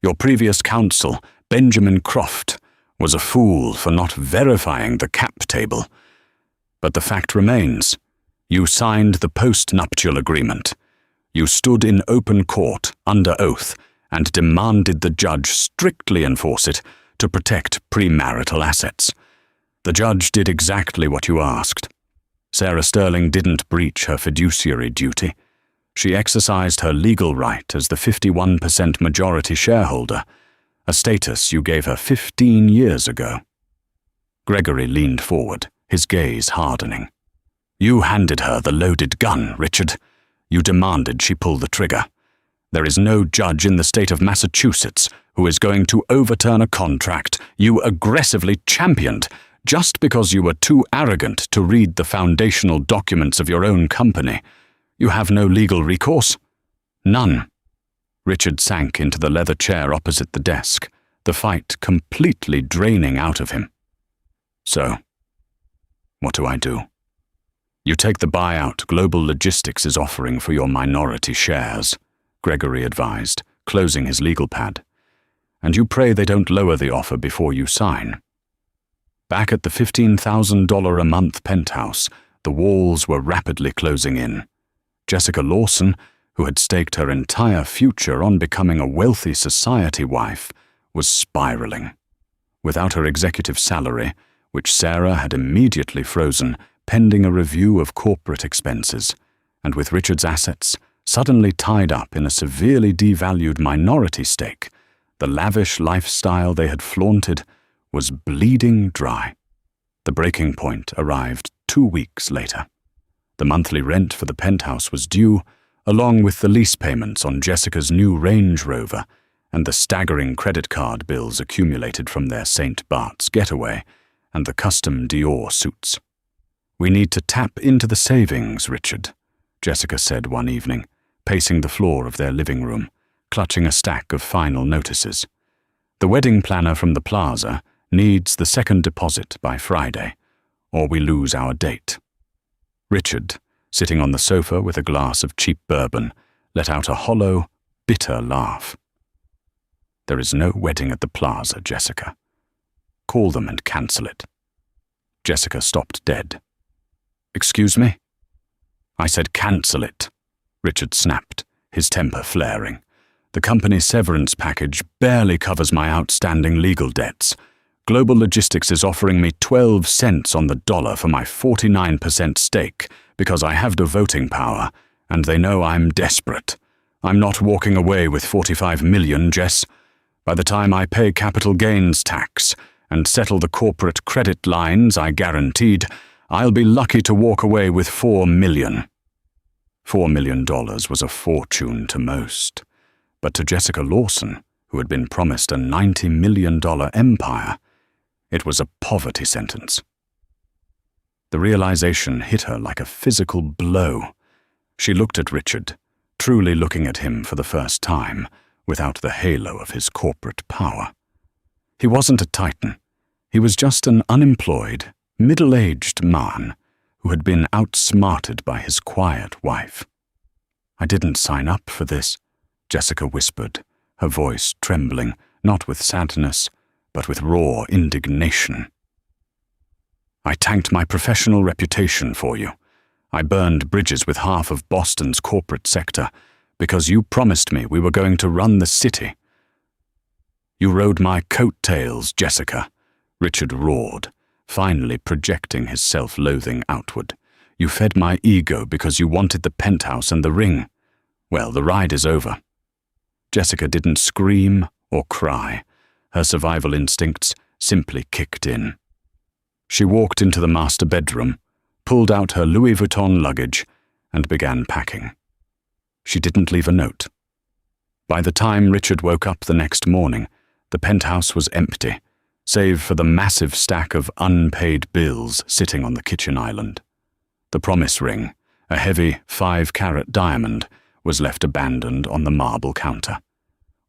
"Your previous counsel, Benjamin Croft, was a fool for not verifying the cap table. But the fact remains, you signed the post-nuptial agreement. You stood in open court, under oath, and demanded the judge strictly enforce it to protect premarital assets. The judge did exactly what you asked. Sarah Sterling didn't breach her fiduciary duty. She exercised her legal right as the 51% majority shareholder, a status you gave her 15 years ago. Gregory leaned forward, his gaze hardening. "You handed her the loaded gun, Richard. You demanded she pull the trigger. There is no judge in the state of Massachusetts who is going to overturn a contract you aggressively championed just because you were too arrogant to read the foundational documents of your own company. You have no legal recourse? None." Richard sank into the leather chair opposite the desk, the fight completely draining out of him. "So, what do I do?" "You take the buyout Global Logistics is offering for your minority shares," Gregory advised, closing his legal pad. "And you pray they don't lower the offer before you sign." Back at the $15,000 a month penthouse, the walls were rapidly closing in. Jessica Lawson, who had staked her entire future on becoming a wealthy society wife, was spiraling. Without her executive salary, which Sarah had immediately frozen pending a review of corporate expenses, and with Richard's assets suddenly tied up in a severely devalued minority stake, the lavish lifestyle they had flaunted was bleeding dry. The breaking point arrived 2 weeks later. The monthly rent for the penthouse was due, along with the lease payments on Jessica's new Range Rover and the staggering credit card bills accumulated from their St. Bart's getaway and the custom Dior suits. "We need to tap into the savings, Richard," Jessica said one evening, pacing the floor of their living room, clutching a stack of final notices. "The wedding planner from the plaza needs the second deposit by Friday, or we lose our date." Richard, sitting on the sofa with a glass of cheap bourbon, let out a hollow, bitter laugh. "There is no wedding at the plaza, Jessica. Call them and cancel it." Jessica stopped dead. "Excuse me?" "I said cancel it," Richard snapped, his temper flaring. "The company's severance package barely covers my outstanding legal debts. Global Logistics is offering me 12 cents on the dollar for my 49% stake because I have the voting power, and they know I'm desperate. I'm not walking away with 45 million, Jess. By the time I pay capital gains tax and settle the corporate credit lines I guaranteed, I'll be lucky to walk away with 4 million. $4 million was a fortune to most, but to Jessica Lawson, who had been promised a $90 million empire, it was a poverty sentence. The realization hit her like a physical blow. She looked at Richard, truly looking at him for the first time, without the halo of his corporate power. He wasn't a titan. He was just an unemployed, middle-aged man who had been outsmarted by his quiet wife. "I didn't sign up for this," Jessica whispered, her voice trembling, not with sadness, but with raw indignation. "I tanked my professional reputation for you. I burned bridges with half of Boston's corporate sector because you promised me we were going to run the city. You rode my coattails, Jessica," Richard roared, finally projecting his self-loathing outward. "You fed my ego because you wanted the penthouse and the ring. Well, the ride is over." Jessica didn't scream or cry. Her survival instincts simply kicked in. She walked into the master bedroom, pulled out her Louis Vuitton luggage, and began packing. She didn't leave a note. By the time Richard woke up the next morning, the penthouse was empty, save for the massive stack of unpaid bills sitting on the kitchen island. The promise ring, a heavy 5-carat diamond, was left abandoned on the marble counter.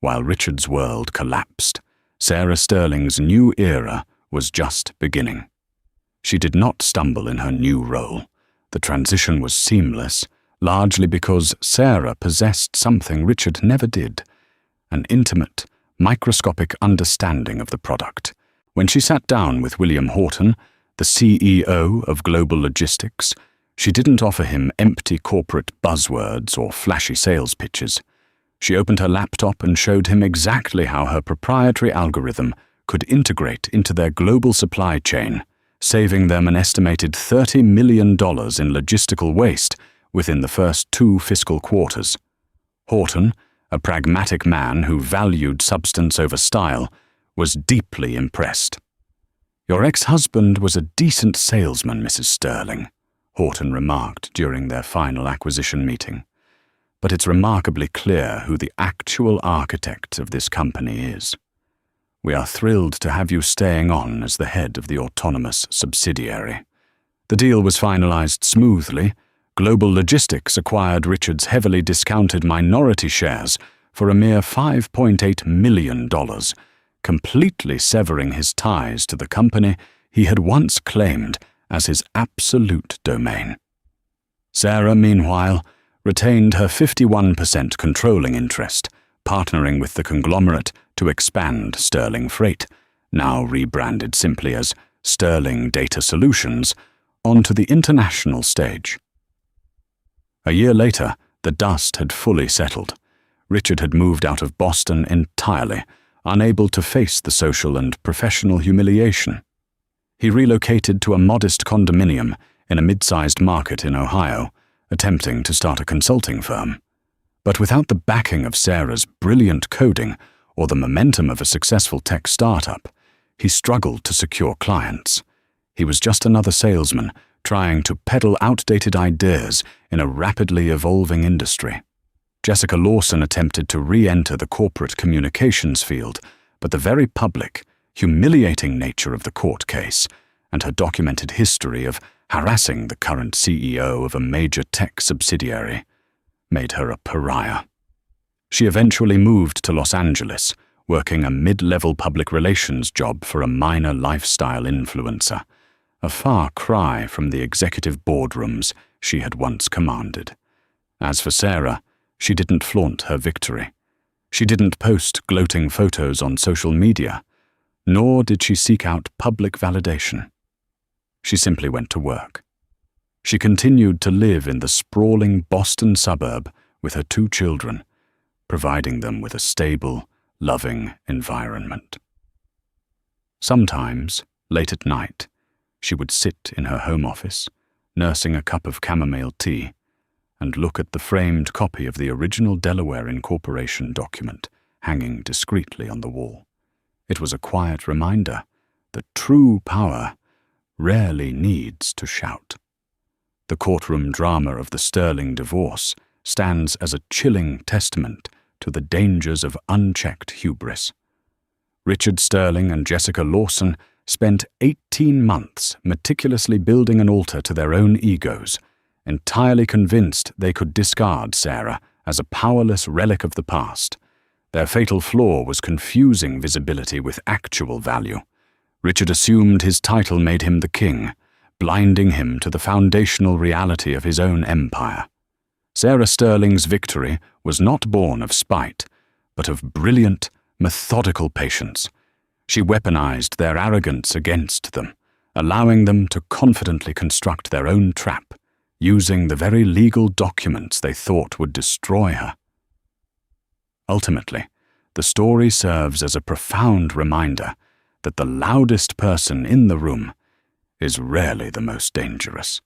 While Richard's world collapsed, Sarah Sterling's new era was just beginning. She did not stumble in her new role. The transition was seamless, largely because Sarah possessed something Richard never did, an intimate, microscopic understanding of the product. When she sat down with William Horton, the CEO of Global Logistics, she didn't offer him empty corporate buzzwords or flashy sales pitches. She opened her laptop and showed him exactly how her proprietary algorithm could integrate into their global supply chain, saving them an estimated $30 million in logistical waste within the first 2 fiscal quarters. Horton, a pragmatic man who valued substance over style, was deeply impressed. "Your ex-husband was a decent salesman, Mrs. Sterling," Horton remarked during their final acquisition meeting. "But it's remarkably clear who the actual architect of this company is. We are thrilled to have you staying on as the head of the autonomous subsidiary." The deal was finalized smoothly. Global Logistics acquired Richard's heavily discounted minority shares for a mere $5.8 million, completely severing his ties to the company he had once claimed as his absolute domain. Sarah, meanwhile, retained her 51% controlling interest, partnering with the conglomerate to expand Sterling Freight, now rebranded simply as Sterling Data Solutions, onto the international stage. A year later, the dust had fully settled. Richard had moved out of Boston entirely, unable to face the social and professional humiliation. He relocated to a modest condominium in a mid-sized market in Ohio, attempting to start a consulting firm. But without the backing of Sarah's brilliant coding or the momentum of a successful tech startup, he struggled to secure clients. He was just another salesman trying to peddle outdated ideas in a rapidly evolving industry. Jessica Lawson attempted to re-enter the corporate communications field, but the very public, humiliating nature of the court case and her documented history of harassing the current CEO of a major tech subsidiary made her a pariah. She eventually moved to Los Angeles, working a mid-level public relations job for a minor lifestyle influencer, a far cry from the executive boardrooms she had once commanded. As for Sarah, she didn't flaunt her victory. She didn't post gloating photos on social media, nor did she seek out public validation. She simply went to work. She continued to live in the sprawling Boston suburb with her 2 children, providing them with a stable, loving environment. Sometimes, late at night, she would sit in her home office, nursing a cup of chamomile tea, and look at the framed copy of the original Delaware Incorporation document hanging discreetly on the wall. It was a quiet reminder that true power rarely needs to shout. The courtroom drama of the Sterling divorce stands as a chilling testament to the dangers of unchecked hubris. Richard Sterling and Jessica Lawson spent 18 months meticulously building an altar to their own egos, entirely convinced they could discard Sarah as a powerless relic of the past. Their fatal flaw was confusing visibility with actual value. Richard assumed his title made him the king, blinding him to the foundational reality of his own empire. Sarah Sterling's victory was not born of spite, but of brilliant, methodical patience. She weaponized their arrogance against them, allowing them to confidently construct their own trap, using the very legal documents they thought would destroy her. Ultimately, the story serves as a profound reminder that the loudest person in the room is rarely the most dangerous.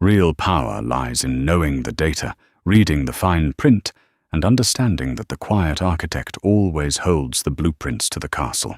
Real power lies in knowing the data, reading the fine print, and understanding that the quiet architect always holds the blueprints to the castle.